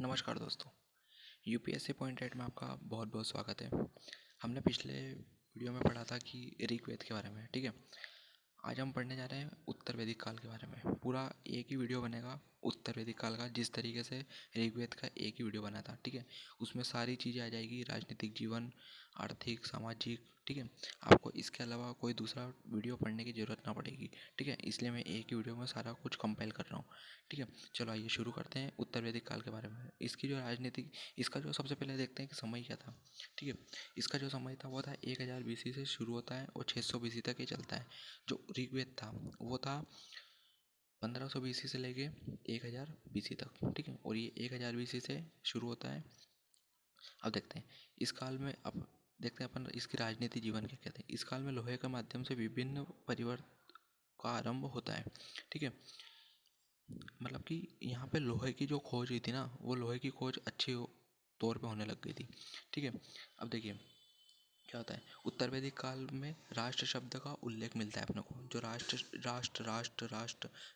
नमस्कार दोस्तों। UPSC point eight में आपका बहुत बहुत स्वागत है। हमने पिछले वीडियो में पढ़ा था कि ऋग्वेद के बारे में, ठीक है। आज हम पढ़ने जा रहे हैं उत्तर वैदिक काल के बारे में। पूरा एक ही वीडियो बनेगा उत्तर वैदिक काल का, जिस तरीके से ऋग्वेद का एक ही वीडियो बना था, ठीक है। उसमें सारी चीज़ें आ जाएगी, राजनीतिक जीवन, आर्थिक, सामाजिक, ठीक है। आपको इसके अलावा कोई दूसरा वीडियो पढ़ने की ज़रूरत ना पड़ेगी, ठीक है। इसलिए मैं एक ही वीडियो में सारा कुछ कंपाइल कर रहा हूँ, ठीक है। चलो आइए शुरू करते हैं उत्तर वैदिक काल के बारे में। इसकी जो राजनीतिक, इसका जो सबसे पहले देखते हैं कि समय क्या था, ठीक है। इसका जो समय था वो था 1000 BC से शुरू होता है और 600 BC तक ये चलता है। जो ऋग्वेद था वो था 1500 BC से लेके 1000 BC तक, ठीक है। और ये 1000 BC से शुरू होता है। अब देखते हैं इस काल में, अब देखते हैं अपन इसकी राजनीति जीवन क्या कहते हैं। इस काल में लोहे के माध्यम से विभिन्न परिवर्तन का आरंभ होता है, ठीक है। मतलब कि यहाँ पे लोहे की जो खोज हुई थी ना, वो लोहे की खोज अच्छी तौर पे होने लग गई थी, ठीक है। अब देखिए क्या होता है उत्तर वैदिक काल में। राष्ट्र शब्द का उल्लेख मिलता है अपने को। जो राष्ट्र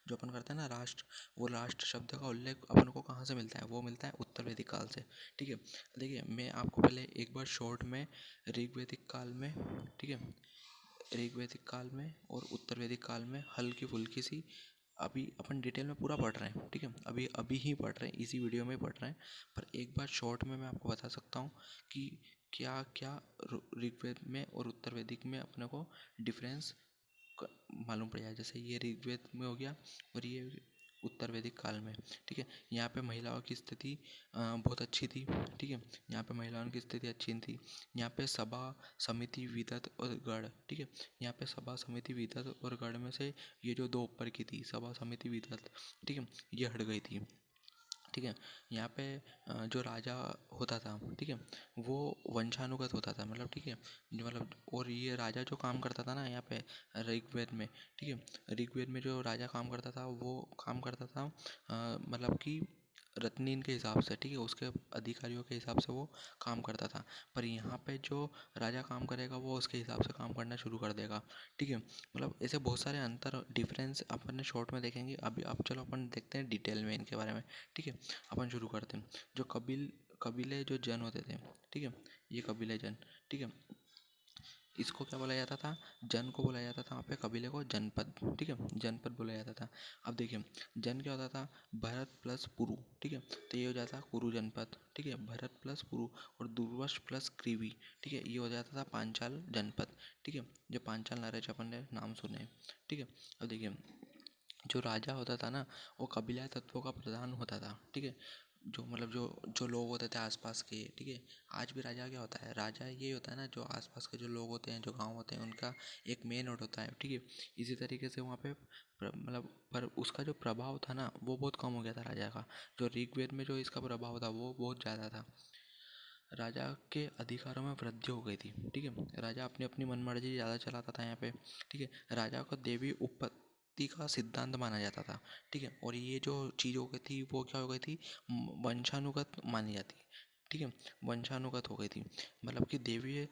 जो अपन करते हैं ना, राष्ट्र, वो राष्ट्र शब्द का उल्लेख अपन को कहाँ से मिलता है? वो मिलता है उत्तर वैदिक काल से, ठीक है। देखिए मैं आपको पहले एक बार शॉर्ट में ऋग्वैदिक काल में, ठीक है, ऋग्वैदिक काल में और उत्तर वैदिक काल में हल्की फुल्की सी, अभी अपन डिटेल में पूरा पढ़ रहे हैं, ठीक है। अभी अभी ही पढ़ रहे हैं, इसी वीडियो में पढ़ रहे हैं। पर एक बार शॉर्ट में मैं आपको बता सकता हूँ कि क्या क्या ऋग्वेद में और उत्तर वैदिक में अपने को डिफरेंस मालूम पड़ जाए। जैसे ये ऋग्वेद में हो गया और ये उत्तर वैदिक काल में, ठीक है। यहाँ पे महिलाओं की स्थिति बहुत अच्छी थी, ठीक है। यहाँ पे महिलाओं की स्थिति अच्छी थी। यहाँ पे सभा, समिति, विदत और गढ़, ठीक है। यहाँ पे सभा, समिति, विदत और गढ़ में से ये जो दो ऊपर की थी, सभा, समिति, विदत, ठीक है, ये हट गई थी, ठीक है। यहाँ पे जो राजा होता था, ठीक है, वो वंशानुगत होता था, मतलब, ठीक है, जो मतलब, और ये राजा जो काम करता था ना यहाँ पे ऋग्वेद में, ठीक है, ऋग्वेद में जो राजा काम करता था वो काम करता था मतलब कि रत्नीन के हिसाब से, ठीक है, उसके अधिकारियों के हिसाब से वो काम करता था। पर यहाँ पे जो राजा काम करेगा वो उसके हिसाब से काम करना शुरू कर देगा, ठीक है। मतलब ऐसे बहुत सारे अंतर, डिफरेंस अपन ने शॉर्ट में देखेंगे। अभी अब चलो अपन देखते हैं डिटेल में इनके बारे में, ठीक है। अपन शुरू करते हैं। जो कबीले जो जन होते थे, ठीक है, ये कबीले जन, ठीक है, इसको क्या बोला जाता था? जन को बोला जाता था वहाँ पे, कबीले को जनपद, ठीक है, जनपद बोला जाता था। अब देखिए जन क्या होता था? भरत प्लस पुरु, ठीक है, तो ये हो जाता कुरु जनपद, ठीक है, भरत प्लस पुरु। और दूरवश प्लस क्रीवी, ठीक है, ये हो जाता था पांचाल जनपद, ठीक है। जो पांचाल नरेश अपन ने नाम सुने हैं, ठीक है। अब देखिए जो राजा होता था ना, वो कबीला तत्वों का प्रधान होता था, ठीक है। जो मतलब जो जो लोग होते थे आसपास के, ठीक है। आज भी राजा क्या होता है? राजा ये होता है ना, जो आसपास के जो लोग होते हैं, जो गांव होते हैं, उनका एक मेन रोड होता है, ठीक है। इसी तरीके से वहाँ पे मतलब, पर उसका जो प्रभाव था ना वो बहुत कम हो गया था राजा का। जो ऋग्वेद में जो इसका प्रभाव था वो बहुत ज़्यादा था। राजा के अधिकारों में वृद्धि हो गई थी, ठीक है। राजा अपनी अपनी मनमर्जी ज़्यादा चलाता था यहाँ पे, ठीक है। राजा को देवी उत्पत्ति का सिद्धांत माना जाता था, ठीक है। और ये जो चीज़ हो गई थी वो क्या हो गई थी? वंशानुगत मानी जाती, ठीक है, वंशानुगत हो गई थी। मतलब कि देवी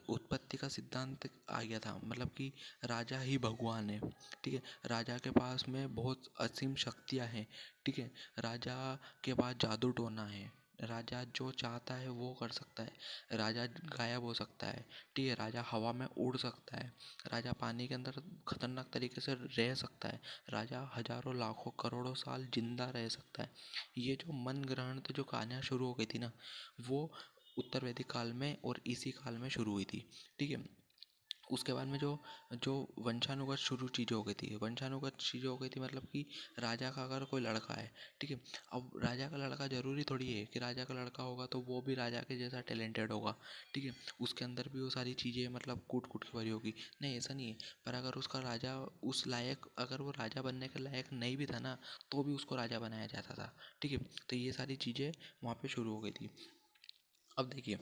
उत्पत्ति का सिद्धांत आ गया था, मतलब कि राजा ही भगवान है, ठीक है। राजा के पास में बहुत असीम शक्तियाँ हैं, ठीक है। राजा के पास जादू टोना है। राजा जो चाहता है वो कर सकता है। राजा गायब हो सकता है, ठीक है। राजा हवा में उड़ सकता है। राजा पानी के अंदर खतरनाक तरीके से रह सकता है। राजा हजारों, लाखों, करोड़ों साल जिंदा रह सकता है। ये जो मन ग्रहण जो कहानियाँ शुरू हो गई थी ना, वो उत्तर वैदिक काल में और इसी काल में शुरू हुई थी, ठीक है। उसके बाद में जो जो वंशानुगत शुरू चीज़ें हो गई थी, वंशानुगत चीज़ें हो गई थी, मतलब कि राजा का अगर कोई लड़का है, ठीक है। अब राजा का लड़का ज़रूरी थोड़ी है कि राजा का लड़का होगा तो वो भी राजा के जैसा टैलेंटेड होगा, ठीक है। उसके अंदर भी वो सारी चीज़ें मतलब कूट कूट के भरी होगी, नहीं ऐसा नहीं है। पर अगर उसका राजा उस लायक, अगर वो राजा बनने के लायक नहीं भी था ना, तो भी उसको राजा बनाया जाता था, ठीक है। तो ये सारी चीज़ें वहाँ पे शुरू हो गई थी। अब देखिए,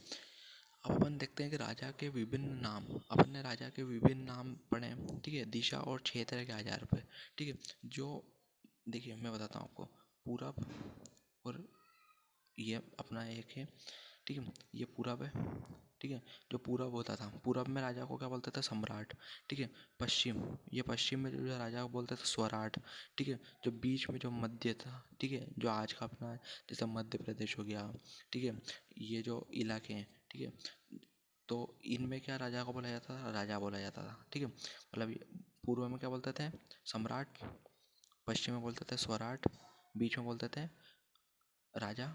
अब अपन देखते हैं कि राजा के विभिन्न नाम, अपन ने राजा के विभिन्न नाम पढ़े, ठीक है, दिशा और क्षेत्र के आधार पर, ठीक है। जो देखिए मैं बताता हूँ आपको, पूरब और ये अपना एक है, ठीक है, ये पूरब है, ठीक है। जो पूरब होता था, पूरब में राजा को क्या बोलते थे, सम्राट, ठीक है। पश्चिम, ये पश्चिम में जो राजा को बोलते थे स्वराट, ठीक है। जो बीच में जो मध्य था, ठीक है, जो आज का अपना जैसे मध्य प्रदेश हो गया, ठीक है, ये जो इलाके हैं, ठीक है, तो इनमें क्या राजा को बोला जाता था, राजा बोला जाता था, ठीक है। मतलब पूर्व में क्या बोलते थे, सम्राट, पश्चिम में बोलते थे स्वराट, बीच में बोलते थे राजा,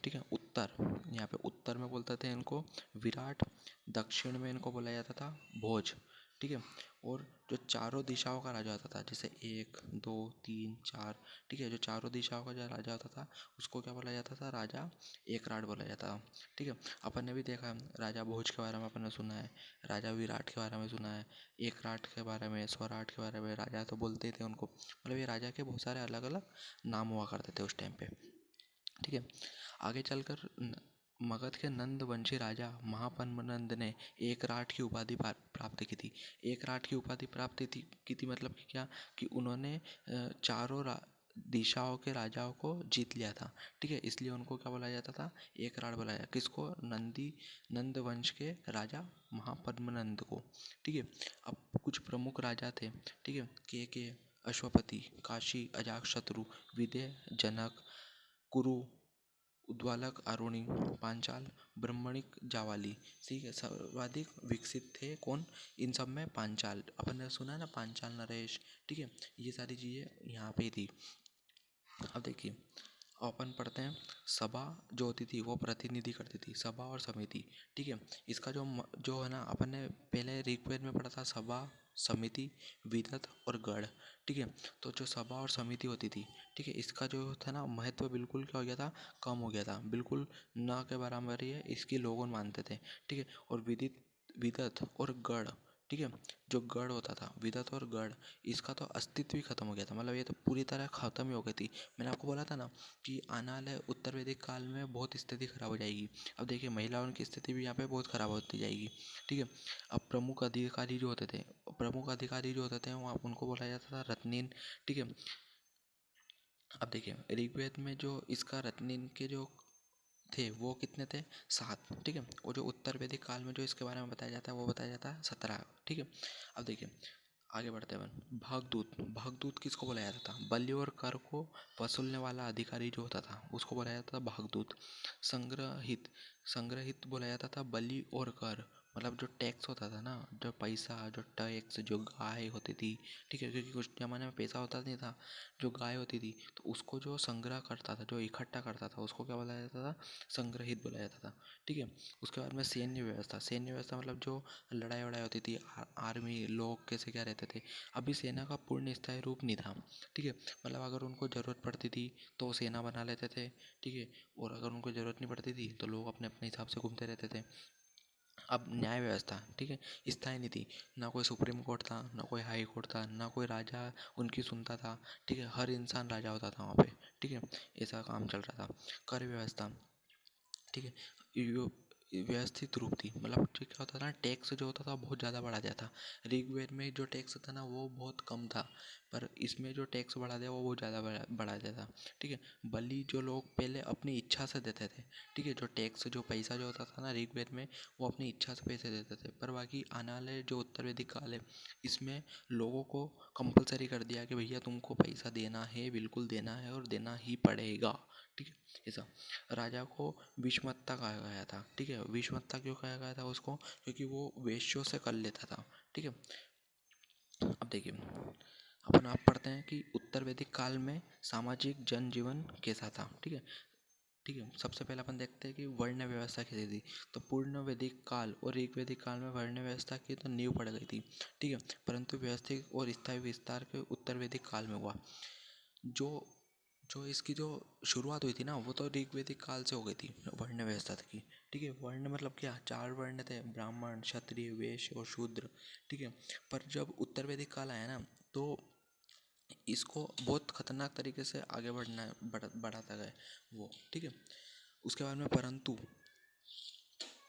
ठीक है। उत्तर, यहाँ पे उत्तर में बोलते थे इनको विराट, दक्षिण में इनको बोला जाता था भोज, ठीक है। और जो चारों दिशाओं का राजा होता था, जैसे 1 2 3 4, ठीक है, जो चारों दिशाओं का जो राजा होता था उसको क्या बोला जाता था, राजा एकराट बोला जाता था, ठीक है। अपन ने भी देखा है, राजा भोज के बारे में अपन ने सुना है, राजा विराट के बारे में सुना है, एकराट के बारे में, स्वराट के बारे में, राजा तो बोलते ही थे उनको। मतलब ये राजा के बहुत सारे अलग अलग नाम हुआ करते थे उस टाइम पे, ठीक है। आगे चलकर मगध के नंद वंशी राजा महापद्मनंद ने एक राठ की उपाधि प्राप्त की थी। एक राठ की उपाधि प्राप्त की थी मतलब कि क्या, कि उन्होंने चारों दिशाओं के राजाओं को जीत लिया था, ठीक है। इसलिए उनको क्या बोला जाता था, एक राठ बोला जाता, किसको, नंद वंश के राजा महापद्मनंद को, ठीक है। अब कुछ प्रमुख राजा थे, ठीक है, के अश्वपति, काशी अजातशत्रु, विदेह जनक, कुरु उद्वालक, आरुणि, पांचाल, ब्रह्मणिक, जावाली, ठीक है। सर्वाधिक विकसित थे कौन, इन सब में पांचाल, अपन ने सुना है ना पांचाल नरेश, ठीक है। ये सारी चीज़ें यहाँ पे थी। अब देखिए, अपन पढ़ते हैं, सभा जो होती थी वो प्रतिनिधि करती थी, सभा और समिति, ठीक है। इसका जो है ना, अपन ने पहले ऋग्वेद में पढ़ा था सभा, समिति, विदत और गढ़, ठीक है। तो जो सभा और समिति होती थी, ठीक है, इसका जो था ना महत्व बिल्कुल क्या हो गया था, कम हो गया था, बिल्कुल न के बराबर ही है इसकी लोग मानते थे, ठीक है। और विदत और गढ़, ठीक है, जो गढ़ होता था, विदत और गढ़, इसका तो अस्तित्व ही खत्म हो गया था, मतलब ये तो पूरी तरह खत्म ही हो गई थी। मैंने आपको बोला था ना कि आने वाले उत्तर वैदिक काल में बहुत स्थिति खराब हो जाएगी। अब देखिए महिलाओं की स्थिति भी यहाँ पे बहुत खराब होती जाएगी, ठीक है। अब प्रमुख अधिकारी जो होते थे वहाँ उनको बोला जाता था रत्नीन, ठीक है। अब देखिए ऋग्वेद में जो इसका रत्नीन के जो थे वो कितने थे, 7, ठीक है। और जो उत्तर वैदिक काल में जो इसके बारे में बताया जाता है वो बताया जाता है 17, ठीक है। अब देखिए आगे बढ़ते हैं अपन, भागदूत, भागदूत किसको बोला जाता था, बलि और कर को वसूलने वाला अधिकारी जो होता था उसको बोला जाता था भागदूत। संग्रहित, संग्रहित बोला जाता था बलि और कर, मतलब जो टैक्स होता था ना, जो पैसा, जो टैक्स, जो गाय होती थी, ठीक है, क्योंकि कुछ ज़माने में पैसा होता नहीं था, जो गाय होती थी तो उसको जो संग्रह करता था, जो इकट्ठा करता था उसको क्या बोला जाता था, संग्रहित बोला जाता था, ठीक है। उसके बाद में सैन्य व्यवस्था, सैन्य व्यवस्था मतलब जो लड़ाई वड़ाई होती थी, आर्मी लोग कैसे क्या रहते थे, अभी सेना का पूर्ण स्थायी रूप नहीं था, ठीक है। मतलब अगर उनको ज़रूरत पड़ती थी तो वो सेना बना लेते थे, ठीक है। और अगर उनको ज़रूरत नहीं पड़ती थी तो लोग अपने अपने हिसाब से घूमते रहते थे। अब न्याय व्यवस्था, ठीक है, स्थायी नहीं थी, ना कोई सुप्रीम कोर्ट था, ना कोई हाई कोर्ट था, ना कोई राजा उनकी सुनता था, ठीक है। हर इंसान राजा होता था वहाँ पे, ठीक है, ऐसा काम चल रहा था। कर व्यवस्था, ठीक है, यो व्यवस्थित रूप थी, मतलब जो क्या होता था ना, टैक्स जो होता था बहुत ज़्यादा बढ़ा दिया था। ऋग्वेद में जो टैक्स था ना वो बहुत कम था, पर इसमें जो टैक्स बढ़ा दिया वो बहुत ज़्यादा बढ़ा दिया था, ठीक है। बलि जो लोग पहले अपनी इच्छा से देते थे, ठीक है, जो टैक्स जो पैसा जो होता था ना ऋग्वेद में वो अपनी इच्छा से पैसे देते थे, पर बाकी आने वाले जो उत्तर वैदिक काल है इसमें लोगों को कंपलसरी कर दिया कि भैया तुमको पैसा देना है, बिल्कुल देना है और देना ही पड़ेगा, ठीक है। ऐसा राजा को विषमत्ता कहा गया था, ठीक है। विषमत्ता क्यों कहा गया था उसको, क्योंकि वो वेश्यों से कर लेता था, ठीक है। अब देखिए अपन आप पढ़ते हैं कि उत्तर वैदिक काल में सामाजिक जनजीवन कैसा था, ठीक है, ठीक है। सबसे पहले अपन देखते हैं कि वर्ण व्यवस्था कैसी थी। तो पूर्ण वैदिक काल और ऋग वैदिक काल में वर्ण व्यवस्था की तो नींव पड़ गई थी, ठीक है, परंतु व्यवस्थित और स्थायी विस्तार के उत्तर वैदिक काल में हुआ। जो जो इसकी जो शुरुआत हुई थी ना वो तो ऋग्वेदिक काल से हो गई थी वर्ण व्यवस्था की, ठीक है। वर्ण मतलब क्या, 4 वर्ण थे, ब्राह्मण, क्षत्रिय, वैश्य और शूद्र, ठीक है। पर जब उत्तर वैदिक काल आया ना तो इसको बहुत खतरनाक तरीके से आगे बढ़ाता गया वो, ठीक है। उसके बाद में परंतु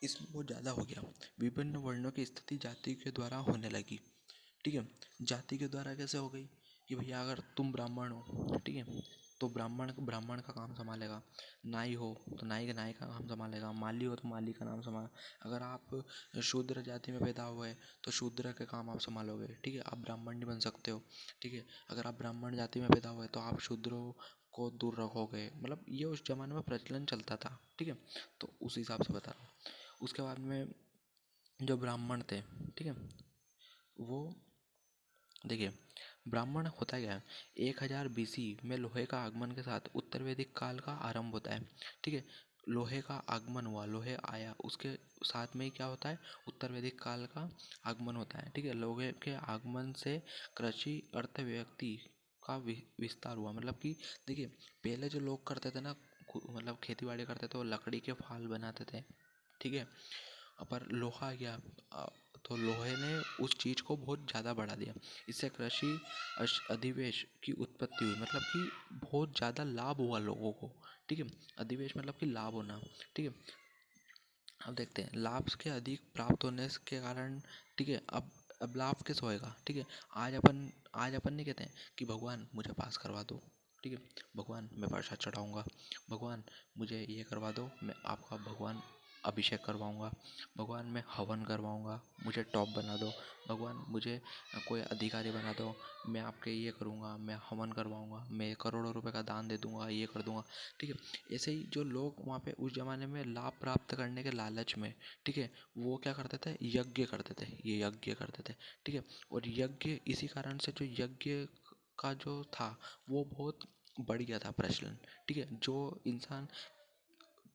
इसमें बहुत ज़्यादा हो गया, विभिन्न वर्णों की स्थिति जाति के द्वारा होने लगी, ठीक है। जाति के द्वारा कैसे हो गई कि भैया अगर तुम ब्राह्मण हो, ठीक है, तो ब्राह्मण ब्राह्मण का काम संभालेगा, नाई हो तो नाई का काम संभालेगा, माली हो तो माली का नाम संभाल। अगर आप शूद्र जाति में पैदा हुए तो शूद्र के काम आप संभालोगे, ठीक है। आप ब्राह्मण नहीं बन सकते हो, ठीक है। अगर आप ब्राह्मण जाति में पैदा हुए तो आप शूद्रों को दूर रखोगे, मतलब ये उस जमाने में प्रचलन चलता था, ठीक है। तो उस हिसाब से बता रहा हूँ। उसके बाद में जो ब्राह्मण थे, ठीक है, वो देखिए ब्राह्मण होता क्या है, 1000 BC में लोहे का आगमन के साथ उत्तर वैदिक काल का आरंभ होता है, ठीक है। लोहे का आगमन हुआ, लोहे आया, उसके साथ में ही क्या होता है, उत्तर वैदिक काल का आगमन होता है, ठीक है। लोहे के आगमन से कृषि अर्थव्यक्ति का विस्तार हुआ, मतलब कि देखिए पहले जो लोग करते थे ना, मतलब खेती बाड़ी करते थे, वो लकड़ी के फाल बनाते थे, ठीक है। पर लोहा आ गया, तो लोहे ने उस चीज़ को बहुत ज़्यादा बढ़ा दिया। इससे कृषि अधिवेश की उत्पत्ति हुई, मतलब कि बहुत ज़्यादा लाभ हुआ लोगों को, ठीक है। अधिवेश मतलब कि लाभ होना, ठीक है। अब देखते हैं लाभ के अधिक प्राप्त होने के कारण, ठीक है। अब लाभ कैसे होएगा, ठीक है। आज अपन नहीं कहते हैं कि भगवान मुझे पास करवा दो, ठीक है। भगवान मैं प्रसाद चढ़ाऊँगा, भगवान मुझे ये करवा दो, मैं आपका भगवान अभिषेक करवाऊँगा, भगवान मैं हवन करवाऊँगा, मुझे टॉप बना दो, भगवान मुझे कोई अधिकारी बना दो, मैं आपके ये करूँगा, मैं हवन करवाऊँगा, मैं करोड़ों रुपए का दान दे दूँगा, ये कर दूँगा, ठीक है। ऐसे ही जो लोग वहाँ पे उस ज़माने में लाभ प्राप्त करने के लालच में, ठीक है, वो क्या करते थे, यज्ञ करते थे, ये यज्ञ करते थे, ठीक है। और यज्ञ इसी कारण से जो यज्ञ का जो था वो बहुत बढ़ गया था प्रचलन, ठीक है। जो इंसान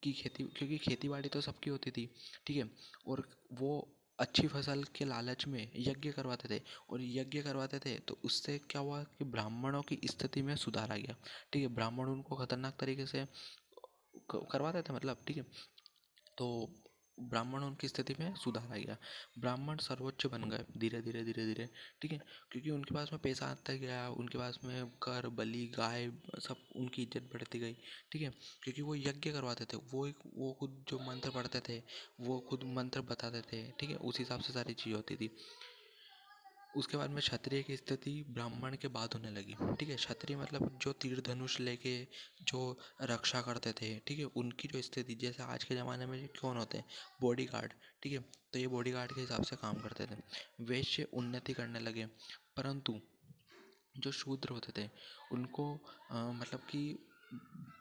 की खेती, क्योंकि खेती बाड़ी तो सबकी होती थी, ठीक है। और वो अच्छी फसल के लालच में यज्ञ करवाते थे, और यज्ञ करवाते थे तो उससे क्या हुआ कि ब्राह्मणों की स्थिति में सुधार आ गया, ठीक है। ब्राह्मण उनको खतरनाक तरीके से करवाते थे, मतलब, ठीक है। तो ब्राह्मण उनकी स्थिति में सुधार आ गया, ब्राह्मण सर्वोच्च बन गए धीरे धीरे धीरे धीरे, ठीक है। क्योंकि उनके पास में पैसा आता गया, उनके पास में कर बलि गाय सब, उनकी इज्जत बढ़ती गई, ठीक है। क्योंकि वो यज्ञ करवाते थे, वो खुद जो मंत्र पढ़ते थे, वो खुद मंत्र बताते थे, ठीक है। उस हिसाब से सारी चीज़ होती थी। उसके बाद में क्षत्रिय की स्थिति ब्राह्मण के बाद होने लगी, ठीक है। क्षत्रिय मतलब जो तीर धनुष लेके जो रक्षा करते थे, ठीक है, उनकी जो स्थिति, जैसे आज के ज़माने में कौन होते हैं, बॉडीगार्ड, ठीक है। तो ये बॉडीगार्ड के हिसाब से काम करते थे। वैश्य उन्नति करने लगे, परंतु जो शूद्र होते थे उनको मतलब कि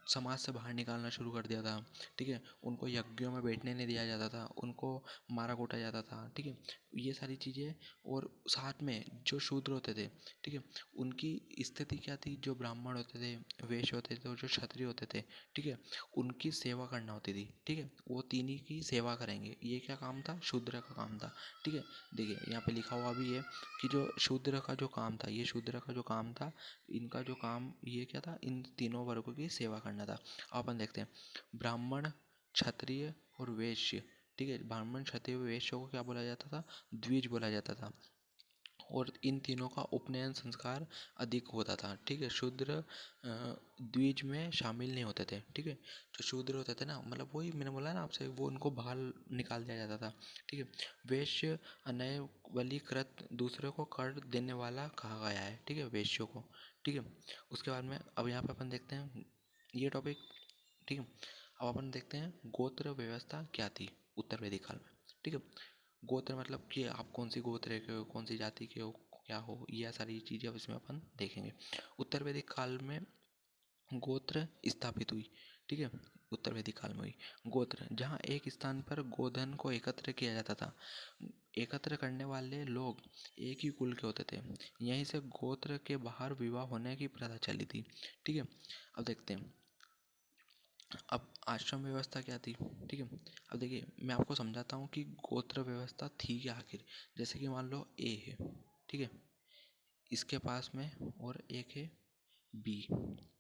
समाज से बाहर निकालना शुरू कर दिया था, ठीक है। उनको यज्ञों में बैठने नहीं दिया जाता था, उनको मारा कूटा जाता था, ठीक है। ये सारी चीज़ें, और साथ में जो शूद्र होते थे, ठीक है, उनकी स्थिति क्या थी, जो ब्राह्मण होते थे, वैश्य होते थे और जो क्षत्रिय होते थे, ठीक है, उनकी सेवा करना होती थी, ठीक है। वो तीनों की सेवा करेंगे, ये क्या काम था, शूद्र का काम था, ठीक है। देखिए यहाँ पे लिखा हुआ भी है कि जो शूद्र का जो काम था, ये शूद्र का जो काम था, इनका जो काम ये क्या था, इन तीनों वर्गों की सेवा करना था। अब अपन देखते हैं ब्राह्मण, क्षत्रिय और वैश्य, ठीक है। ब्राह्मण क्षत्रिय वैश्य को क्या बोला जाता था, द्विज बोला जाता था। और इन तीनों का उपनयन संस्कार अधिक होता था, ठीक है। शूद्र द्विज में शामिल नहीं होते थे, ठीक है। जो शूद्र होते थे ना, मतलब वही मैंने बोला ना आपसे, वो उनको बाहर निकाल दिया जाता था, ठीक है। वैश्य अनय बलिकृत, दूसरे को कर देने वाला कहा गया है, ठीक है, वैश्यों को, ठीक है। उसके बाद में अब यहाँ पे अपन देखते हैं ये टॉपिक, ठीक है। अब अपन देखते हैं गोत्र व्यवस्था क्या थी उत्तर वैदिक काल में, ठीक है। गोत्र मतलब कि आप कौन सी गोत्र के हो, कौन सी जाति के हो, क्या हो, यह सारी चीज़ें अब इसमें अपन देखेंगे। उत्तर वैदिक काल में गोत्र स्थापित हुई, ठीक है। उत्तर वैदिक काल में हुई गोत्र, जहाँ एक स्थान पर गोधन को एकत्र किया जाता था। एकत्र करने वाले लोग एक ही कुल के होते थे। यहीं से गोत्र के बाहर विवाह होने की प्रथा चली थी, ठीक है। अब देखते हैं अब आश्रम व्यवस्था क्या थी, ठीक है। अब देखिए मैं आपको समझाता हूँ कि गोत्र व्यवस्था थी क्या आखिर। जैसे कि मान लो ए है, ठीक है, इसके पास में और एक है बी,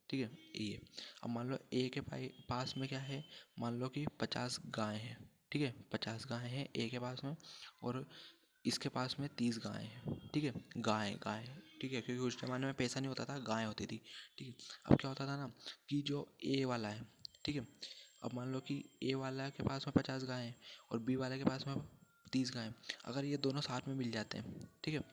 ठीक है, ए है। अब मान लो ए के पास में क्या है, मान लो कि 50 गाय हैं, ठीक है, 50 गाय हैं ए के पास में, और इसके पास में 30 गाय हैं, ठीक है। गाय गाय, ठीक है, क्योंकि उस जमाने में पैसा नहीं होता था, गाय होती थी, ठीक है। अब क्या होता था ना कि जो ए वाला है, ठीक है, अब मान लो कि ए वाला के पास में 50 गाय हैं और बी वाले के पास में 30 गाय हैं। अगर ये दोनों साथ में मिल जाते हैं, ठीक है,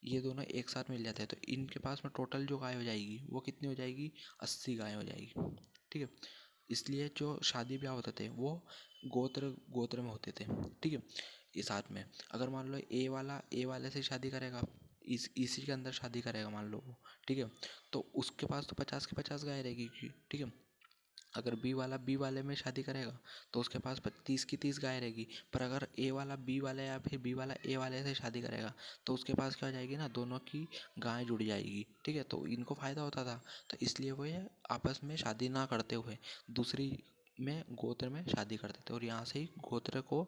ये दोनों एक साथ मिल जाते हैं तो इनके पास में टोटल जो गाय हो जाएगी वो कितनी हो जाएगी, 80 गाय हो जाएगी। ठीक है, इसलिए जो शादी ब्याह होते थे वो गोत्र गोत्र में होते थे। ठीक है, ये साथ में अगर मान लो ए वाले से शादी करेगा, इसी के अंदर शादी करेगा मान लो वो, ठीक है, तो उसके पास तो 50 की 50 गाय रहेगी। ठीक है, अगर बी वाला बी वाले में शादी करेगा तो उसके पास 30 की 30 गाय रहेगी। पर अगर ए वाला बी वाले या फिर बी वाला ए वाले से शादी करेगा तो उसके पास क्या हो जाएगी ना, दोनों की गाय जुड़ जाएगी। ठीक है, तो इनको फ़ायदा होता था, तो इसलिए वो ये आपस में शादी ना करते हुए दूसरी में गोत्र में शादी करते थे और यहाँ से ही गोत्र को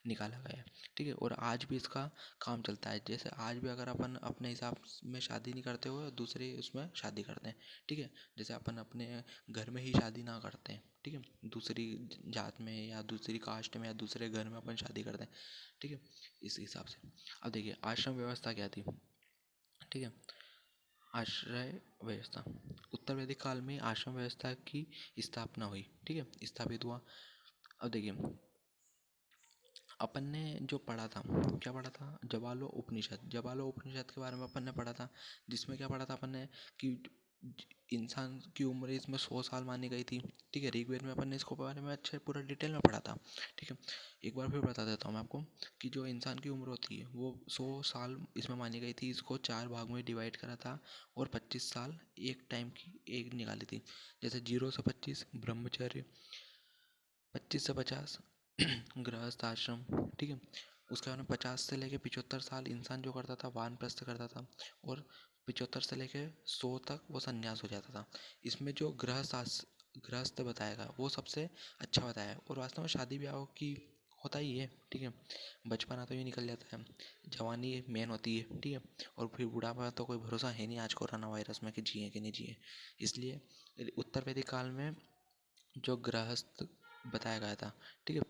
निकाला गया है। ठीक है, और आज भी इसका काम चलता है। जैसे आज भी अगर अपन अपने हिसाब में शादी नहीं करते हुए दूसरे उसमें शादी करते हैं। ठीक है, जैसे अपन अपने घर में ही शादी ना करते हैं। ठीक है, दूसरी जात में या दूसरी कास्ट में या दूसरे घर में अपन शादी करते हैं। ठीक है, इस हिसाब से अब देखिए आश्रम व्यवस्था क्या थी। ठीक है, आश्रय व्यवस्था, उत्तर वैदिक काल में आश्रम व्यवस्था की स्थापना हुई। ठीक है, स्थापित हुआ। अब देखिए अपन ने जो पढ़ा था, क्या पढ़ा था, जवालो उपनिषद, जवालो उपनिषद के बारे में अपन ने पढ़ा था, जिसमें क्या पढ़ा था अपन ने कि इंसान की उम्र इसमें 100 साल मानी गई थी। ठीक है, ऋग्वेद में अपन ने इसको बारे में अच्छे पूरा डिटेल में पढ़ा था। ठीक है, एक बार फिर बता देता हूँ मैं आपको कि जो इंसान की उम्र होती है वो 100 साल इसमें मानी गई थी। इसको 4 भाग में डिवाइड करा था और 25 साल एक टाइम की एक निकाली थी। जैसे 0 से 25 ब्रह्मचर्य, 25 से 50 गृहस्थ आश्रम। ठीक है, उसके बाद में 50 से लेके 75 साल इंसान जो करता था वानप्रस्थ करता था और 75 से लेके 100 तक वो संन्यास हो जाता था। इसमें जो गृहस्थ बताएगा वो सबसे अच्छा बताया और वास्तव में शादी ब्याह की होता ही है। ठीक है, बचपना तो ये निकल जाता है, जवानी मेन होती है। ठीक है, और फिर बुढ़ापा तो कोई भरोसा है नहीं आज कोरोना वायरस में कि जिए कि नहीं जिए। इसलिए उत्तर वैदिक काल में जो गृहस्थ बताया गया था, ठीक है,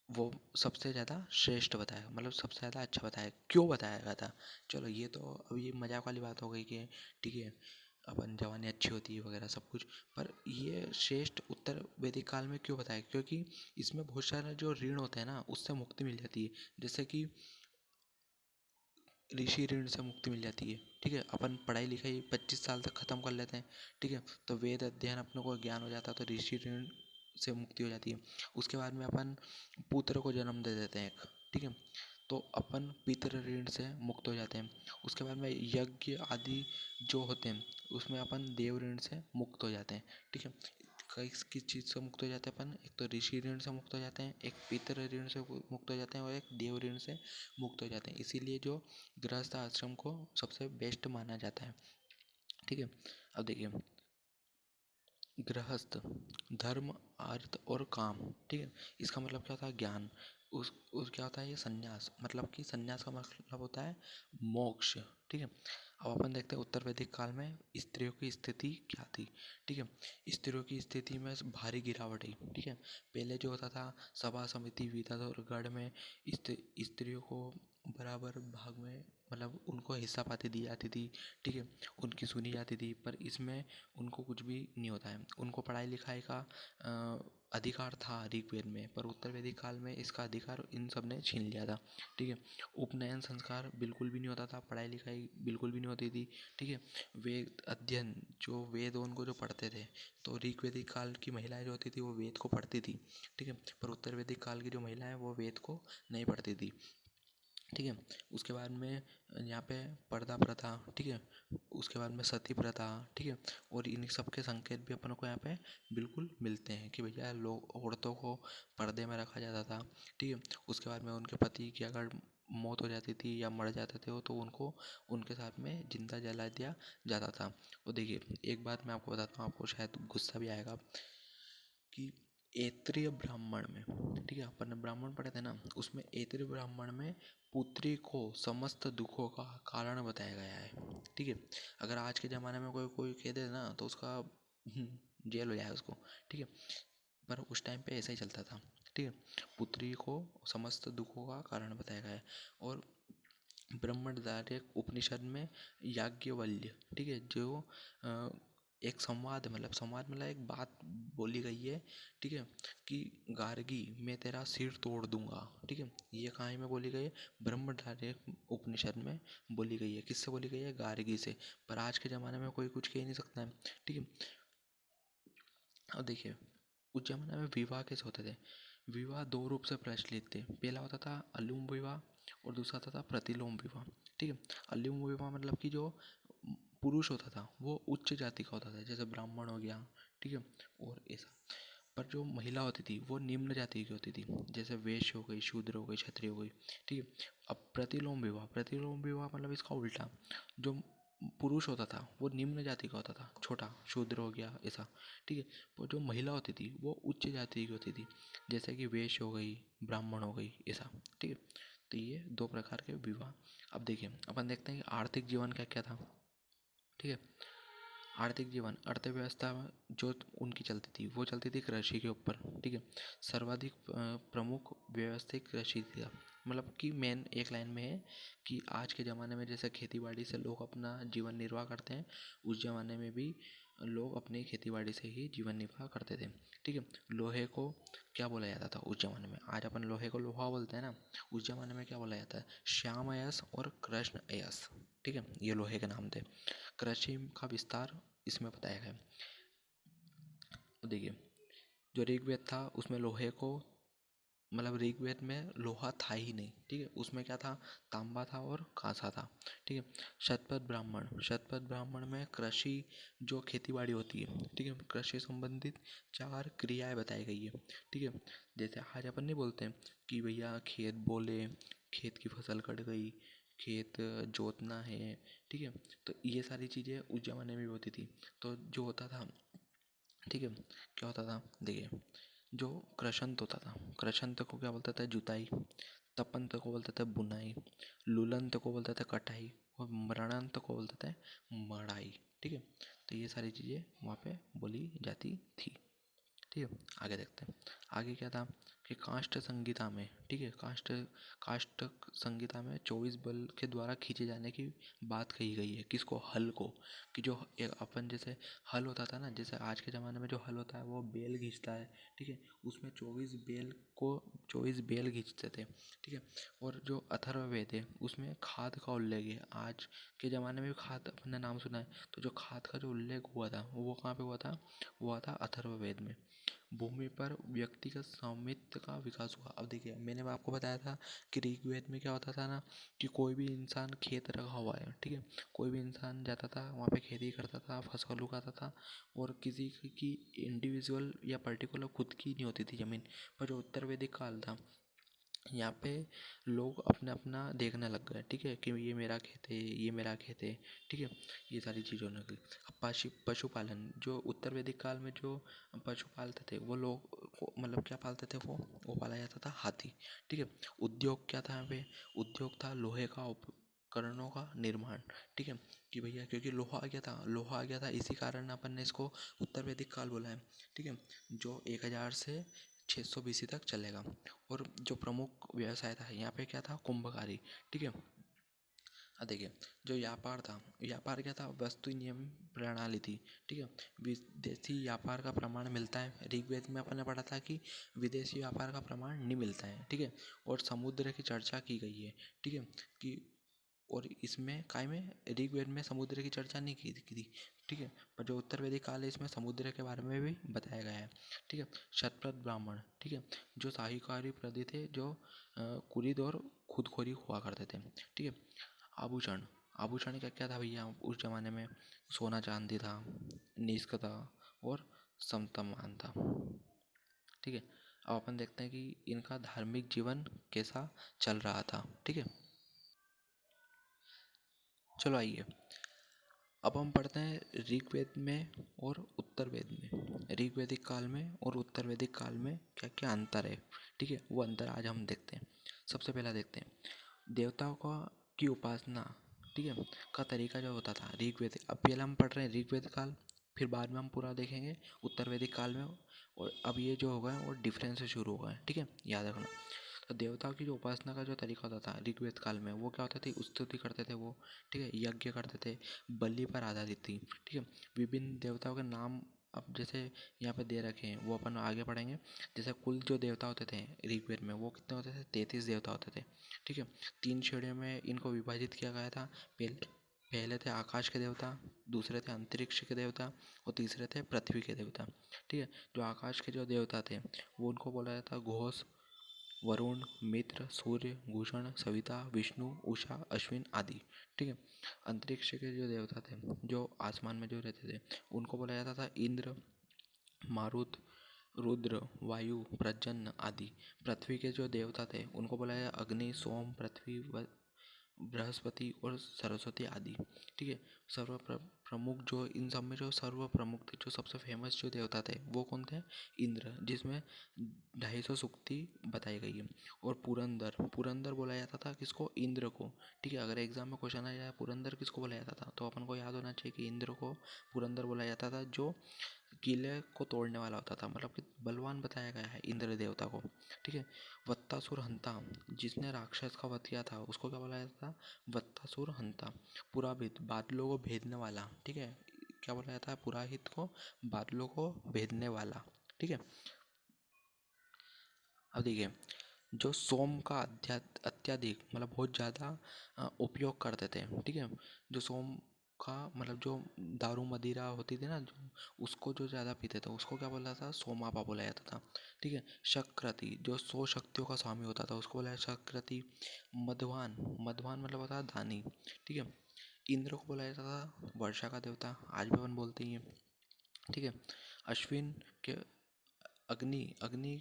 वो सबसे ज़्यादा श्रेष्ठ बताया, मतलब सबसे ज़्यादा अच्छा बताया। क्यों बताया गया था, चलो ये तो अब ये मजाक वाली बात हो गई कि ठीक है अपन जवानी अच्छी होती है वगैरह सब कुछ, पर ये श्रेष्ठ उत्तर वैदिक काल में क्यों बताया, क्योंकि इसमें बहुत सारे जो ऋण होते हैं ना उससे मुक्ति मिल जाती है। जैसे कि ऋषि ऋण से मुक्ति मिल जाती है। ठीक है, अपन पढ़ाई लिखाई 25 साल तक ख़त्म कर लेते हैं। ठीक है, तो वेद अध्ययन अपने को ज्ञान हो जाता है तो ऋषि ऋण से मुक्ति हो जाती है। उसके बाद में अपन पुत्र को जन्म दे देते हैं एक। ठीक है, तो अपन पितृ ऋण से मुक्त हो जाते हैं। उसके बाद में यज्ञ आदि जो होते हैं उसमें अपन देव ऋण से मुक्त हो जाते हैं। ठीक है, कई किस चीज़ से मुक्त हो जाते हैं अपन, एक तो ऋषि ऋण से मुक्त हो जाते हैं, एक पितृ ऋण से मुक्त हो जाते हैं और एक देव ऋण से मुक्त हो जाते हैं। इसीलिए जो गृहस्थ आश्रम को सबसे बेस्ट माना जाता है। ठीक है, अब देखिए गृहस्थ धर्म अर्थ और काम। ठीक है, इसका मतलब क्या होता है, ज्ञान। उस क्या होता है ये संन्यास, मतलब कि संन्यास का मतलब होता है मोक्ष। ठीक है, अब अपन देखते हैं उत्तर वैदिक काल में स्त्रियों की स्थिति क्या थी। ठीक है, स्त्रियों की स्थिति में भारी गिरावट आई। ठीक है, पहले जो होता था सभा समिति विधा और गढ़ में स्त्रियों को बराबर भाग में, मतलब उनको हिस्सा पाती दी जाती थी। ठीक है, उनकी सुनी जाती थी, पर इसमें उनको कुछ भी नहीं होता है। उनको पढ़ाई लिखाई का अधिकार था ऋग्वेद में, पर उत्तर वैदिक काल में इसका अधिकार इन सब ने छीन लिया था। ठीक है, उपनयन संस्कार बिल्कुल भी नहीं होता था, पढ़ाई लिखाई बिल्कुल भी नहीं होती थी। ठीक है, वेद अध्ययन जो वेद उनको जो पढ़ते थे, तो ऋग्वेदिक काल की महिलाएं जो होती थी वो वेद को पढ़ती थी। ठीक है, पर उत्तर वैदिक काल की जो महिलाएं वो वेद को नहीं पढ़ती थी। ठीक है, उसके बाद में यहाँ पे पर्दा प्रथा। ठीक है, उसके बाद में सती प्रथा। ठीक है, और इन सब के संकेत भी अपन को यहाँ पे बिल्कुल मिलते हैं कि भैया लोग औरतों को पर्दे में रखा जाता था। ठीक है, उसके बाद में उनके पति की अगर मौत हो जाती थी या मर जाते थे वो, तो उनको उनके साथ में जिंदा जला दिया जाता था। और देखिए एक बात मैं आपको बताता हूँ, आपको शायद गुस्सा भी आएगा कि ऐत्रेय ब्राह्मण में, ठीक है अपन ने ब्राह्मण पढ़े थे ना, उसमें ऐत्रेय ब्राह्मण में पुत्री को समस्त दुखों का कारण बताया गया है। ठीक है, अगर आज के ज़माने में कोई कोई कह दे ना तो उसका जेल हो जाए उसको। ठीक है, पर उस टाइम पे ऐसा ही चलता था। ठीक है, पुत्री को समस्त दुखों का कारण बताया गया है। और ब्रह्मचार्य उपनिषद में याज्ञवल्क्य, ठीक है, जो एक संवाद है, मतलब संवाद मतलब एक बात बोली गई है, ठीक है, कि गार्गी मैं तेरा सिर तोड़ दूंगा, ठीक है। ये कहाँ में बोली गई है? बृहदारण्यक उपनिषद में बोली गई है। किससे बोली गई है? गार्गी से। पर आज के ज़माने में कोई कुछ कह नहीं सकता है, ठीक है। अब देखिए, उस जमाने में विवाह कैसे होते थे? विवाह दो रूप से प्रचलित थे। पहला होता था अनुलोम विवाह और दूसरा होता था प्रतिलोम विवाह, ठीक है। अनुलोम विवाह मतलब कि जो पुरुष होता था वो उच्च जाति का होता था, जैसे ब्राह्मण हो गया, ठीक है, और ऐसा। पर जो महिला होती थी वो निम्न जाति की होती थी, जैसे वैश्य हो गई, शूद्र हो गई, क्षत्रिय हो गई, ठीक है। अब प्रतिलोम विवाह मतलब इसका उल्टा, जो पुरुष होता था वो निम्न जाति का होता था, छोटा शूद्र हो गया ऐसा, ठीक है। वो जो महिला होती थी वो उच्च जाति की होती थी, जैसे कि वैश्य हो गई, ब्राह्मण हो गई ऐसा, ठीक है। तो ये दो प्रकार के विवाह। अब देखिए, अपन देखते हैं कि आर्थिक जीवन क्या क्या था, ठीक है। आर्थिक जीवन, अर्थव्यवस्था जो उनकी चलती थी वो चलती थी कृषि के ऊपर, ठीक है। सर्वाधिक प्रमुख व्यवस्थित कृषि था, मतलब कि मेन एक लाइन में है कि आज के ज़माने में जैसे खेती बाड़ी से लोग अपना जीवन निर्वाह करते हैं, उस ज़माने में भी लोग अपनी खेती बाड़ी से ही जीवन निर्वाह करते थे, ठीक है। लोहे को क्या बोला जाता था उस ज़माने में? आज अपन लोहे को लोहा बोलते हैं ना, उस ज़माने में क्या बोला जाता है? श्याम अयस और कृष्ण अयस, ठीक है, ये लोहे के नाम थे। कृषि का विस्तार इसमें बताया गया है। तो देखिए, जो ऋग्वेद था उसमें लोहे को, मतलब ऋग्वेद में लोहा था ही नहीं, ठीक है। उसमें क्या था? तांबा था और कांसा था, ठीक है। शतपथ ब्राह्मण में कृषि, जो खेती बाड़ी होती है, ठीक है, कृषि संबंधित 4 क्रियाएं बताई गई है, ठीक है। जैसे आज अपन नहीं बोलते हैं कि भैया खेत बोले, खेत की फसल कट गई, खेत जोतना है, ठीक है। तो ये सारी चीज़ें उस ज़माने में भी होती थी। तो जो होता था, ठीक है, क्या होता था? देखिए, जो कृषंत होता था, कृषंत को क्या बोलता था? जुताई। तपंत को बोलता था बुनाई। लुलंत को बोलता था कटाई। और मृणंत को बोलता था मढ़ाई, ठीक है। तो ये सारी चीज़ें वहाँ पे बोली जाती थी, ठीक है। आगे देखते हैं, आगे क्या था कि काष्ठ संहिता में, ठीक है, काष्ठ संहिता में 24 बल के द्वारा खींचे जाने की बात कही गई है। किसको? हल को। कि जो एक अपन जैसे हल होता था ना, जैसे आज के ज़माने में जो हल होता है वो बैल खींचता है, ठीक है, उसमें 24 बैल खींचते थे, ठीक है। और जो अथर्ववेद है उसमें खाद का उल्लेख है। आज के ज़माने में भी खाद अपन ने नाम सुना है, तो जो खाद का जो उल्लेख हुआ था वो कहाँ पे हुआ था? वो हुआ था अथर्ववेद में। भूमि पर व्यक्तिगत स्वामित्व का विकास हुआ। अब देखिए, मैंने आपको बताया था कि ऋग्वेद में क्या होता था ना, कि कोई भी इंसान खेत रखा हुआ है, ठीक है, कोई भी इंसान जाता था वहाँ पे खेती करता था, फसल उगाता था, और किसी की इंडिविजुअल या पर्टिकुलर खुद की नहीं होती थी ज़मीन। पर जो उत्तर वैदिक काल था, यहाँ पे लोग अपना अपना देखने लग गए, ठीक है, कि ये मेरा खेत है, ये मेरा खेत है, ठीक है। ये सारी चीज़ होने लगी। अब पशुपालन, जो उत्तर वैदिक काल में जो पशु पालते थे वो लोग मतलब क्या पालते थे? वो पाला जाता था हाथी, ठीक है। उद्योग क्या था यहाँ पे? उद्योग था लोहे का उपकरणों का निर्माण, ठीक है। कि भैया क्योंकि लोहा आ गया था, इसी कारण अपन ने इसको उत्तर वैदिक काल बोला है, ठीक है। जो 1000 से 600 BC तक चलेगा। और जो प्रमुख व्यवसाय था यहाँ पे क्या था? कुंभकारी, ठीक है। अब देखिए, जो व्यापार क्या था? वस्तु नियम प्रणाली थी, ठीक है। विदेशी व्यापार का प्रमाण मिलता है। ऋग्वेद में अपन ने पढ़ा था कि विदेशी व्यापार का प्रमाण नहीं मिलता है, ठीक है। और समुद्र की चर्चा की गई है, ठीक है, कि और इसमें काय में ऋग्वेद में समुद्र की चर्चा नहीं की थी, ठीक है। पर जो उत्तर वैदिक काल है इसमें समुद्र के बारे में भी बताया गया है, ठीक है। शतपथ ब्राह्मण, ठीक है, जो शाहीकारी प्रदे थे, जो कुरीद और खुदखोरी हुआ करते थे, ठीक है। आभूषण, आभूषण क्या क्या था भैया उस जमाने में? सोना चांदी था, निष्क था, और समतमान था, ठीक है। अब अपन देखते हैं कि इनका धार्मिक जीवन कैसा चल रहा था, ठीक है। चलो आइए, अब हम पढ़ते हैं ऋग्वेद में और उत्तर वेद में, ऋग्वेदिक काल में और उत्तर वैदिक काल में क्या क्या अंतर है, ठीक है। वो अंतर आज हम देखते हैं। सबसे पहला देखते हैं देवताओं का की उपासना, ठीक है, का तरीका जो होता था ऋग्वेद। अब पहले हम पढ़ रहे हैं ऋग्वेद काल, फिर बाद में हम पूरा देखेंगे उत्तर वैदिक काल में। और अब ये जो होगा वो डिफरेंस से शुरू होगा, ठीक है, याद रखना। तो देवताओं की जो उपासना का जो तरीका होता था ऋग्वेद काल में, वो क्या होता थी, स्तुति करते थे वो, ठीक है, यज्ञ करते थे, बलि पर आधारित थी, ठीक है। विभिन्न देवताओं के नाम अब जैसे यहाँ पे दे रखे हैं, वो अपन आगे पढ़ेंगे। जैसे कुल जो देवता होते थे ऋग्वेद में, वो कितने होते थे, 33 देवता होते थे, ठीक है। 3 श्रेणियों में इनको विभाजित किया गया था। पहले पहले थे आकाश के देवता, दूसरे थे अंतरिक्ष के देवता, और तीसरे थे पृथ्वी के देवता, ठीक है। जो आकाश के जो देवता थे वो उनको बोला जाता घोष, वरुण, मित्र, सूर्य, भूषण, सविता, विष्णु, उषा, अश्विन आदि, ठीक है। अंतरिक्ष के जो देवता थे, जो आसमान में जो रहते थे, उनको बोला जाता था इंद्र, मारुत, रुद्र, वायु, प्रजन्न आदि। पृथ्वी के जो देवता थे उनको बोला जाता अग्नि, सोम, पृथ्वी, बृहस्पति और सरस्वती आदि, ठीक है। प्रमुख जो इन सब में जो सर्व प्रमुख थे, जो सबसे फेमस जो देवता थे वो कौन थे, इंद्र, जिसमें 250 सूक्ति बताई गई है। और पुरंदर, पुरंदर बोला जाता था किसको, इंद्र को, ठीक है। अगर एग्जाम में क्वेश्चन आ जाए पुरंदर किसको बोला जाता था, तो अपन को याद होना चाहिए कि इंद्र को पुरंदर बोला जाता था, जो किले को तोड़ने वाला होता था, मतलब कि बलवान बताया गया है इंद्र देवता को, ठीक है। वत्तासुर हंता, जिसने राक्षस का वध किया था उसको क्या बोला जाता था, वत्तासुर हंता। पुराहित, बादलों को भेदने वाला, ठीक है। क्या बोला जाता है, पुराहित को, बादलों को भेदने वाला, ठीक है। अब देखिए, जो सोम का अत्यधिक मतलब बहुत ज़्यादा उपयोग करते थे, ठीक है। जो सोम का मतलब जो दारू मदिरा होती थी ना, जो उसको जो ज़्यादा पीते थे उसको क्या बोला था, सोमापा बोला जाता था, ठीक है। शक्रति, जो 100 शक्तियों का स्वामी होता था उसको बोला जाता शक्रति। मधवान, मधवान मतलब होता है दानी, ठीक है। इंद्र को बोला जाता था वर्षा का देवता, आज भी अपन बोलते ही हैं, ठीक है। अश्विन के अग्नि, अग्नि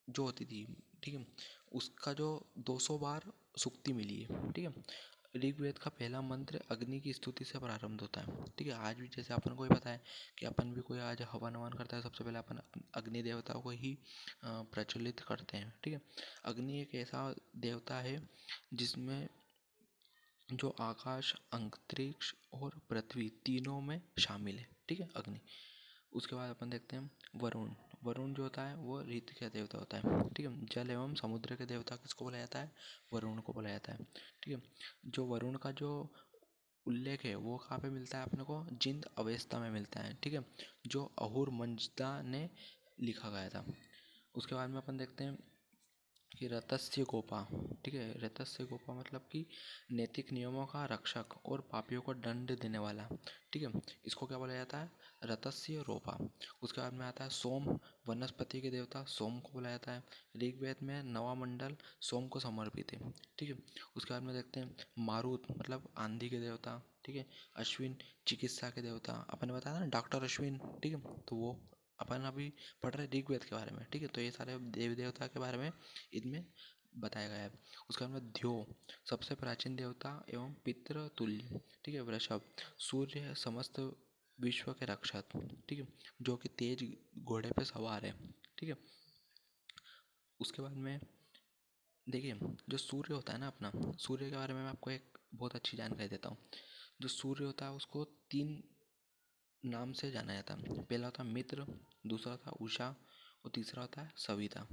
जो होती थी, ठीक है, उसका जो 200 बार सुक्ति मिली है, ठीक है। ऋग्वेद का पहला मंत्र अग्नि की स्तुति से प्रारंभ होता है, ठीक है। आज भी जैसे अपन को ही पता है कि अपन भी कोई आज हवन ववन करता है, सबसे पहले अपन अग्नि देवता को ही प्रचलित करते हैं, ठीक है। अग्नि एक ऐसा देवता है जिसमें जो आकाश, अंतरिक्ष और पृथ्वी तीनों में शामिल है, ठीक है, अग्नि। उसके बाद अपन देखते हैं वरुण। वरुण जो होता है वो ऋतु का देवता होता है, ठीक है। जल एवं समुद्र के देवता किसको बोला जाता है, वरुण को बोला जाता है, ठीक है। जो वरुण का जो उल्लेख है वो कहाँ पे मिलता है अपने को, जिंद अवेस्ता में मिलता है, ठीक है, जो अहुर मंजदा ने लिखा गया था। उसके बाद में अपन देखते हैं कि रतस्य गोपा, ठीक है। रतस्य गोपा मतलब कि नैतिक नियमों का रक्षक और पापियों को दंड देने वाला, ठीक है। इसको क्या बोला जाता है, रतस्य रोपा। उसके बाद में आता है सोम, वनस्पति के देवता सोम को बोला जाता है। ऋग्वेद में नवा मंडल सोम को समर्पित है, ठीक है। उसके बाद में देखते हैं मारुत मतलब आंधी के देवता, ठीक है। अश्विन चिकित्सा के देवता, अपन ने बताया ना डॉक्टर अश्विन, ठीक है, तो वो अपन अभी पढ़ रहे ऋग्वेद के बारे में, ठीक है। तो ये सारे देवी देवता के बारे में इनमें बताया गया है। उसके बाद में ध्यो, सबसे प्राचीन देवता एवं पितृ तुल्य, ठीक है। वृषभ, सूर्य समस्त विश्व के रक्षक, ठीक है, जो कि तेज घोड़े पे सवार है, ठीक है। उसके बाद में देखिए, जो सूर्य होता है ना अपना, सूर्य के बारे में मैं आपको एक बहुत अच्छी जानकारी देता हूँ। जो सूर्य होता है उसको 3 नाम से जाना जाता है। पहला था मित्र, दूसरा था उषा और तीसरा होता है सविता,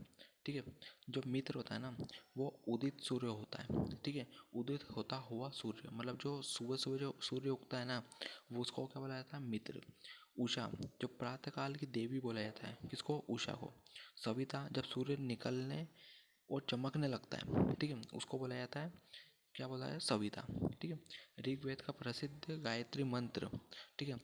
ठीक है। जो मित्र होता है ना वो उदित सूर्य होता है, ठीक है। उदित होता हुआ सूर्य मतलब जो सुबह सुबह जो सूर्य उगता है ना, वो उसको क्या बोला जाता है, मित्र। उषा, जो प्रातःकाल की देवी बोला जाता है, किसको, उषा को। सविता, जब सूर्य निकलने और चमकने लगता है, ठीक है, उसको बोला जाता है, क्या बोला है, सविता, ठीक है। ऋग्वेद का प्रसिद्ध गायत्री मंत्र, ठीक है,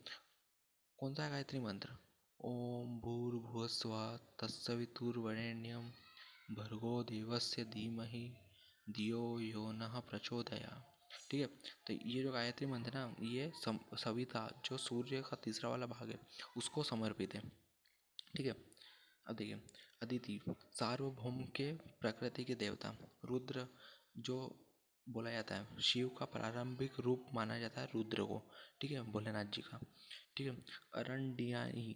कौन सा है गायत्री मंत्र, ओम भूर्भुवस्सुवः तत्सवितुर्वरेण्यं भर्गो देवस्य धीमहि धियो यो नः प्रचोदयात्, ठीक है। तो ये जो गायत्री मंत्र है ना, ये सविता जो सूर्य का तीसरा वाला भाग है उसको समर्पित है, ठीक है। अब देखिए अदिति, सार्वभौम के प्रकृति के देवता। रुद्र, जो बोला जाता है शिव का प्रारंभिक रूप माना जाता है रुद्र को, ठीक है, भोलेनाथ जी का, ठीक है। अरंडियाई,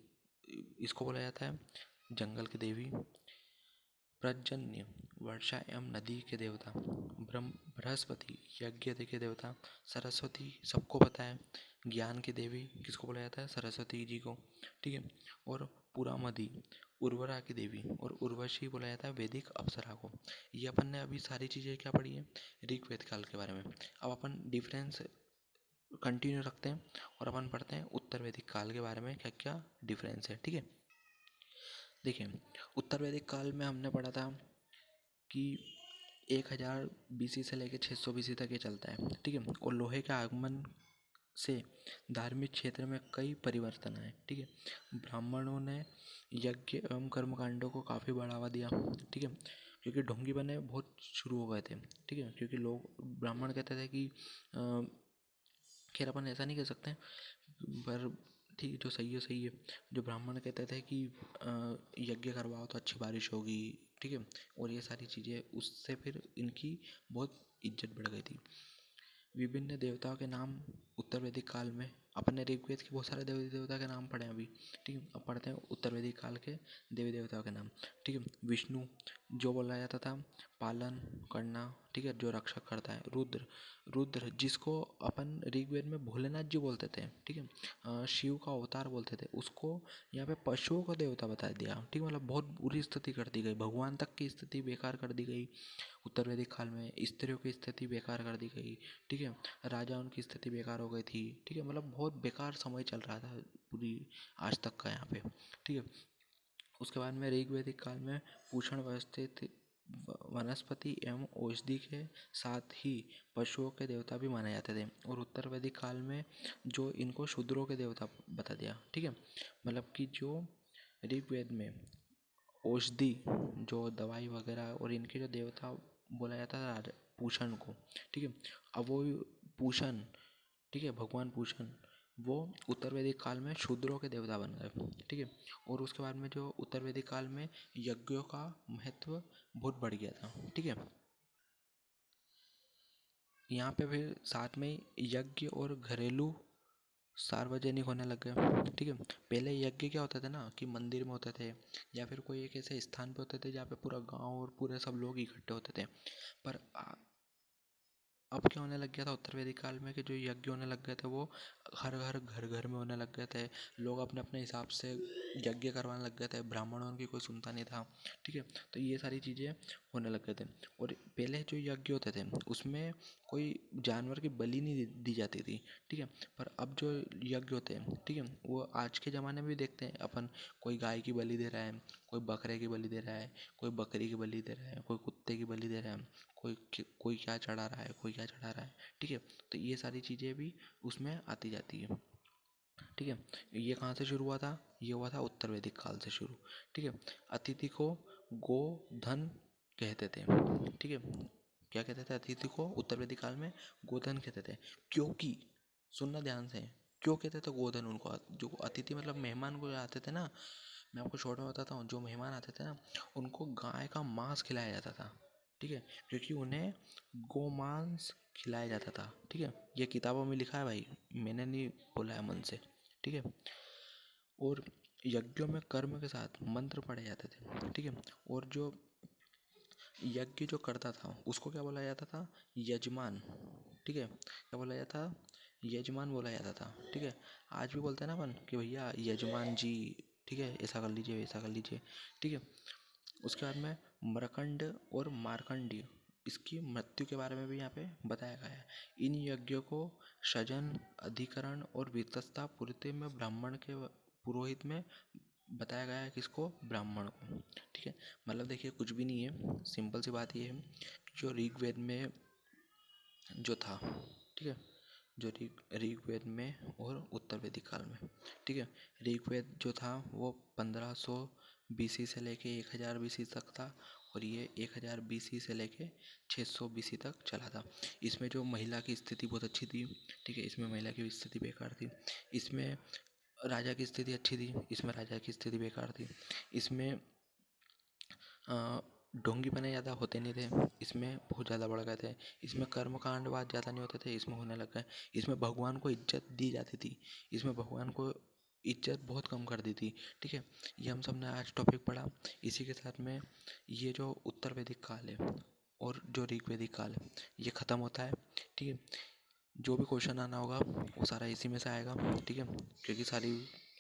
इसको बोला जाता है जंगल की देवी। पर्जन्य, वर्षा एवं नदी के देवता। बृहस्पति, यज्ञ के देवता। सरस्वती, सबको पता है ज्ञान की देवी, किसको बोला जाता है, सरस्वती जी को, ठीक है। और पुरामदी, उर्वरा की देवी और उर्वशी बोला जाता है वैदिक अप्सरा को। ये अपन ने अभी सारी चीज़ें क्या पढ़ी है ऋग्वेद काल के बारे में। अब अपन डिफरेंस कंटिन्यू रखते हैं और अपन पढ़ते हैं उत्तर वैदिक काल के बारे में क्या क्या डिफरेंस है। ठीक है, देखिए उत्तर वैदिक काल में हमने पढ़ा था कि 1000 BC से लेकर 600 BC तक ये चलता है। ठीक है, और लोहे के आगमन से धार्मिक क्षेत्र में कई परिवर्तन आए। ठीक है, ब्राह्मणों ने यज्ञ एवं कर्मकांडों को काफ़ी बढ़ावा दिया। ठीक है, क्योंकि ढोंगी बने बहुत शुरू हो गए थे। ठीक है, क्योंकि लोग ब्राह्मण कहते थे कि खैर अपन ऐसा नहीं कह सकते पर ठीक जो सही है सही है। जो ब्राह्मण कहते थे कि यज्ञ करवाओ तो अच्छी बारिश होगी। ठीक है, और ये सारी चीज़ें उससे फिर इनकी बहुत इज्जत बढ़ गई थी। विभिन्न देवताओं के नाम उत्तर वैदिक काल में अपने ऋग्वेद के बहुत सारे देवी देवता के नाम पढ़े हैं अभी। ठीक है, अब पढ़ते हैं उत्तर वैदिक काल के देवी देवताओं के नाम। ठीक है, विष्णु जो बोला जाता था पालन करना। ठीक है, जो रक्षक करता है। रुद्र रुद्र जिसको अपन ऋग्वेद में भोलेनाथ जी बोलते थे। ठीक है, शिव का अवतार बोलते थे उसको यहाँ पे पशुओं को देवता बता दिया। ठीक है, मतलब बहुत बुरी स्थिति कर दी गई, भगवान तक की स्थिति बेकार कर दी गई। उत्तर वैदिक काल में स्त्रियों की स्थिति बेकार कर दी गई। ठीक है, राजाओं की स्थिति बेकार हो गई थी। ठीक है, मतलब बहुत बेकार समय चल रहा था पूरी आज तक का यहाँ पे। ठीक है, उसके बाद में ऋग्वैदिक काल में पूषण व्यवस्थित वनस्पति एवं औषधि के साथ ही पशुओं के देवता भी माने जाते थे। और उत्तर वैदिक काल में जो इनको शूद्रों के देवता बता दिया। ठीक है, मतलब कि जो ऋग्वेद में औषधि जो दवाई वगैरह और इनके जो देवता बोला जाता था पूषण को। ठीक है, अब वो पूषण, ठीक है, भगवान पूषण वो उत्तर वैदिक काल में शूद्रों के देवता बन गए। ठीक है, और उसके बाद में जो उत्तर वैदिक काल में यज्ञों का महत्व बहुत बढ़ गया था। ठीक है, यहाँ पे फिर साथ में यज्ञ और घरेलू सार्वजनिक होने लग गए। ठीक है, पहले यज्ञ क्या होता था ना कि मंदिर में होते थे या फिर कोई एक ऐसे स्थान पे होते थे जहाँ पे पूरा गांव और पूरे सब लोग इकट्ठे होते थे। पर अब क्या होने लग गया था उत्तर वैदिक काल में कि जो यज्ञ होने लग गए थे वो हर घर घर घर में होने लग गए थे। लोग अपने अपने हिसाब से यज्ञ करवाने लग गए थे, ब्राह्मणों की कोई सुनता नहीं था। ठीक है, तो ये सारी चीज़ें होने लग गए थे। और पहले जो यज्ञ होते थे उसमें कोई जानवर की बलि नहीं दी जाती थी। ठीक है, पर अब जो यज्ञ होते हैं ठीक है वो आज के ज़माने में भी देखते हैं अपन। कोई गाय की बलि दे रहा है, कोई बकरे की बलि दे रहा है, कोई बकरी की बलि दे रहा है, कोई कुत्ते की बलि दे रहा है, कोई क्या चढ़ा रहा है, कोई क्या चढ़ा रहा है। ठीक है, तो ये सारी चीज़ें भी उसमें आती जाती है। ठीक है, ये कहाँ से शुरू हुआ था? ये हुआ था उत्तर वैदिक काल से शुरू। ठीक है, अतिथि को गोधन कहते थे। ठीक है, क्या कहते थे अतिथि को उत्तर वैदिक काल में? गोधन कहते थे। क्योंकि सुनना ध्यान से, क्यों कहते थे गोधन उनको? जो अतिथि मतलब मेहमान को आते थे ना, मैं आपको शॉर्ट में बताता हूँ, जो मेहमान आते थे ना उनको गाय का मांस खिलाया जाता था। ठीक है, क्योंकि उन्हें गोमांस खिलाया जाता था। ठीक है, ये किताबों में लिखा है भाई, मैंने नहीं बोला है मन से। ठीक है, और यज्ञों में कर्म के साथ मंत्र पढ़े जाते थे। ठीक है, और जो यज्ञ जो करता था उसको क्या बोला जाता था? यजमान। ठीक है, क्या बोला जाता? यजमान बोला जाता था। ठीक है, आज भी बोलते हैं ना अपन कि भैया यजमान जी, ठीक है, ऐसा कर लीजिए वैसा कर लीजिए। ठीक है, उसके बाद में मरकंड और मार्कंडीय इसकी मृत्यु के बारे में भी यहाँ पे बताया गया है। इन यज्ञों को सजन अधिकरण और वितस्ता पूर्ति में ब्राह्मण के पुरोहित में बताया गया है। किसको? ब्राह्मण को। ठीक है, मतलब देखिए कुछ भी नहीं है, सिंपल सी बात ये है जो ऋग्वेद में जो था। ठीक है, जो ऋग्वेद में और उत्तर वैदिक काल में। ठीक है, ऋग्वेद जो था वो 1500 BC से लेके 1000 BC तक था और ये 1000 BC से लेके 600 BC तक चला था। इसमें जो महिला की स्थिति बहुत अच्छी थी। ठीक है, इसमें महिला की स्थिति बेकार थी। इसमें राजा की स्थिति अच्छी थी, इसमें राजा की स्थिति बेकार थी। इसमें ढोंगी बने ज़्यादा होते नहीं थे, इसमें बहुत ज़्यादा बढ़ गए थे। इसमें कर्मकांडवाद ज़्यादा नहीं होते थे, इसमें होने लग गए। इसमें भगवान को इज्जत दी जाती थी, इसमें भगवान को इज्जत बहुत कम कर दी थी। ठीक है, ये हम सब ने आज टॉपिक पढ़ा। इसी के साथ में ये जो उत्तर वैदिक काल है और जो ऋग्वैदिक काल है ये ख़त्म होता है। ठीक है, जो भी क्वेश्चन आना होगा वो सारा इसी में से आएगा। ठीक है, क्योंकि सारी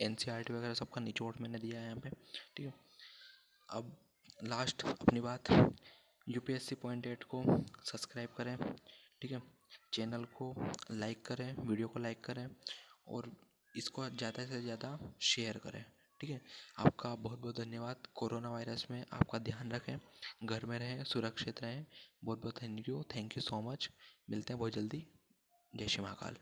NCERT वगैरह सबका निचोड़ मैंने दिया है यहाँ पे। ठीक है, अब लास्ट अपनी बात, यूपीएससी पॉइंट 8 को सब्सक्राइब करें, ठीक है। चैनल को लाइक करें, वीडियो को लाइक करें और इसको ज़्यादा से ज़्यादा शेयर करें, ठीक है। आपका बहुत बहुत धन्यवाद। कोरोना वायरस में आपका ध्यान रखें, घर में रहें, सुरक्षित रहें। बहुत बहुत थैंक यू सो मच। मिलते हैं बहुत जल्दी। जय श्री महाकाल।